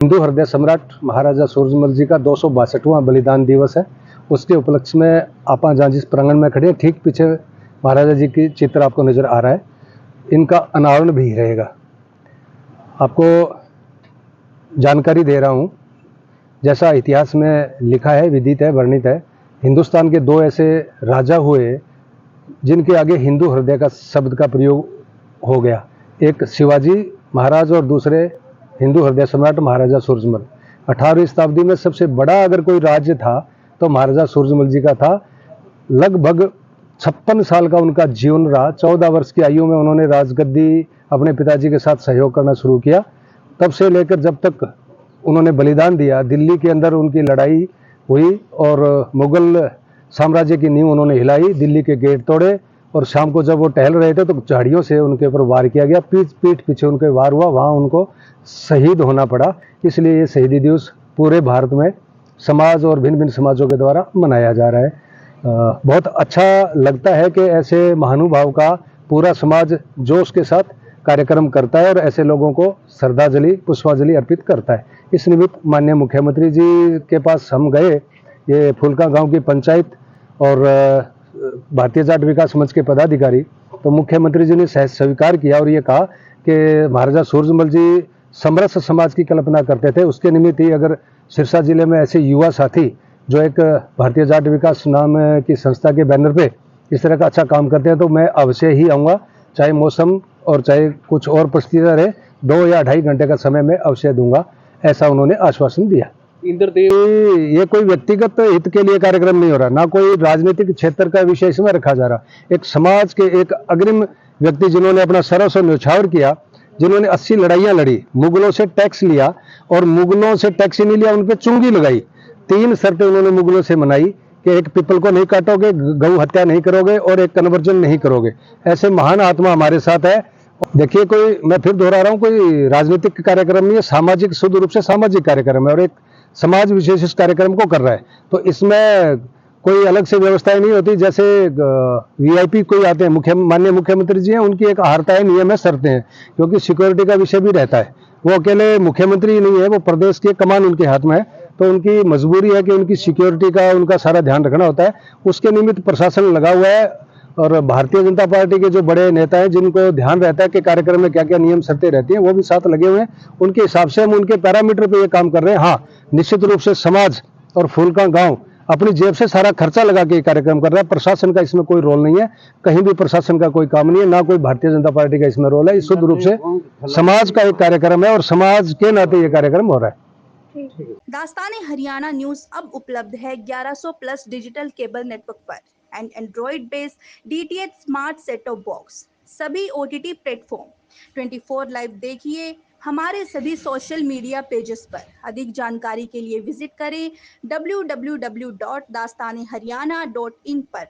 हिंदू हृदय सम्राट महाराजा सूरजमल जी का 262वां बलिदान दिवस है। उसके उपलक्ष्य में आप जहाँ जिस प्रांगण में खड़े हैं, ठीक पीछे महाराजा जी की चित्र आपको नजर आ रहा है। इनका अनावरण भी रहेगा। आपको जानकारी दे रहा हूँ, जैसा इतिहास में लिखा है, विदित है, वर्णित है, हिंदुस्तान के दो ऐसे राजा हुए जिनके आगे हिंदू हृदय का शब्द का प्रयोग हो गया। एक शिवाजी महाराज और दूसरे हिंदू हृदय सम्राट महाराजा सूरजमल। 18वीं शताब्दी में सबसे बड़ा अगर कोई राज्य था तो महाराजा सूरजमल जी का था। लगभग 56 साल का उनका जीवन रहा। 14 वर्ष की आयु में उन्होंने राजगद्दी अपने पिताजी के साथ सहयोग करना शुरू किया। तब से लेकर जब तक उन्होंने बलिदान दिया, दिल्ली के अंदर उनकी लड़ाई हुई और मुगल साम्राज्य की नींव उन्होंने हिलाई, दिल्ली के गेट तोड़े और शाम को जब वो टहल रहे थे तो झाड़ियों से उनके ऊपर वार किया गया। पीठ पीछे उनके वार हुआ, वहाँ उनको शहीद होना पड़ा। इसलिए ये शहीदी दिवस पूरे भारत में समाज और भिन्न भिन्न समाजों के द्वारा मनाया जा रहा है। बहुत अच्छा लगता है कि ऐसे महानुभाव का पूरा समाज जोश के साथ कार्यक्रम करता है और ऐसे लोगों को श्रद्धांजलि पुष्पांजलि अर्पित करता है। इस निमित्त माननीय मुख्यमंत्री जी के पास हम गए। ये फुलका गांव की पंचायत और भारतीय जाट विकास मंच के पदाधिकारी, तो मुख्यमंत्री जी ने सहज स्वीकार किया और ये कहा कि महाराजा सूरजमल जी समरस समाज की कल्पना करते थे। उसके निमित्त ही अगर सिरसा जिले में ऐसे युवा साथी जो एक भारतीय जाट विकास नाम की संस्था के बैनर पे इस तरह का अच्छा काम करते हैं तो मैं अवश्य ही आऊँगा, चाहे मौसम और चाहे कुछ और परिस्थितियाँ रहे। 2 या 2.5 घंटे का समय मैं अवश्य दूंगा, ऐसा उन्होंने आश्वासन दिया। ये कोई व्यक्तिगत हित के लिए कार्यक्रम नहीं हो रहा, ना कोई राजनीतिक क्षेत्र का विषय इसमें रखा जा रहा। एक समाज के एक अग्रिम व्यक्ति जिन्होंने अपना सर्वस्व न्यौछावर किया, जिन्होंने 80 लड़ाइयां लड़ी, मुगलों से टैक्स लिया और मुगलों से टैक्स ही नहीं लिया, उन पर चुंगी लगाई। 3 शर्तें उन्होंने मुगलों से मनाई कि एक पीपल को नहीं काटोगे, गौ हत्या नहीं करोगे और एक कन्वर्जन नहीं करोगे। ऐसे महान आत्मा हमारे साथ है। देखिए, कोई मैं फिर दोहरा रहा हूँ, कोई राजनीतिक कार्यक्रम नहीं है, सामाजिक, शुद्ध रूप से सामाजिक कार्यक्रम है और एक समाज विशेष इस कार्यक्रम को कर रहा है। तो इसमें कोई अलग से व्यवस्थाएं नहीं होती। जैसे वीआईपी कोई आते हैं, माननीय मुख्यमंत्री जी हैं, उनकी एक आहारताएं, नियम है, शर्तें हैं, क्योंकि सिक्योरिटी का विषय भी रहता है। वो अकेले मुख्यमंत्री ही नहीं है, वो प्रदेश की कमान उनके हाथ में है, तो उनकी मजबूरी है कि उनकी सिक्योरिटी का उनका सारा ध्यान रखना होता है। उसके निमित्त प्रशासन लगा हुआ है और भारतीय जनता पार्टी के जो बड़े नेता हैं जिनको ध्यान रहता है कि कार्यक्रम में क्या क्या नियम शर्तें रहती हैं, वो भी साथ लगे हुए हैं। उनके हिसाब से हम उनके पैरामीटर पे ये काम कर रहे हैं। हाँ, निश्चित रूप से समाज और फूलका गांव अपनी जेब से सारा खर्चा लगा के कार्यक्रम कर रहा है। प्रशासन का इसमें कोई रोल नहीं है, कहीं भी प्रशासन का कोई काम नहीं है, ना कोई भारतीय जनता पार्टी का इसमें रोल है। इस शुद्ध रूप से समाज का एक कार्यक्रम है और समाज के नाते ये कार्यक्रम हो रहा है। दास्ताने हरियाणा न्यूज अब उपलब्ध है 1100 प्लस डिजिटल केबल नेटवर्क पर and Android based DTH smart set top box, सभी ओटीटी प्लेटफॉर्म। 24 लाइव देखिए हमारे सभी सोशल मीडिया पेजेस पर। अधिक जानकारी के लिए विजिट करें www.dastaneharyana.in पर।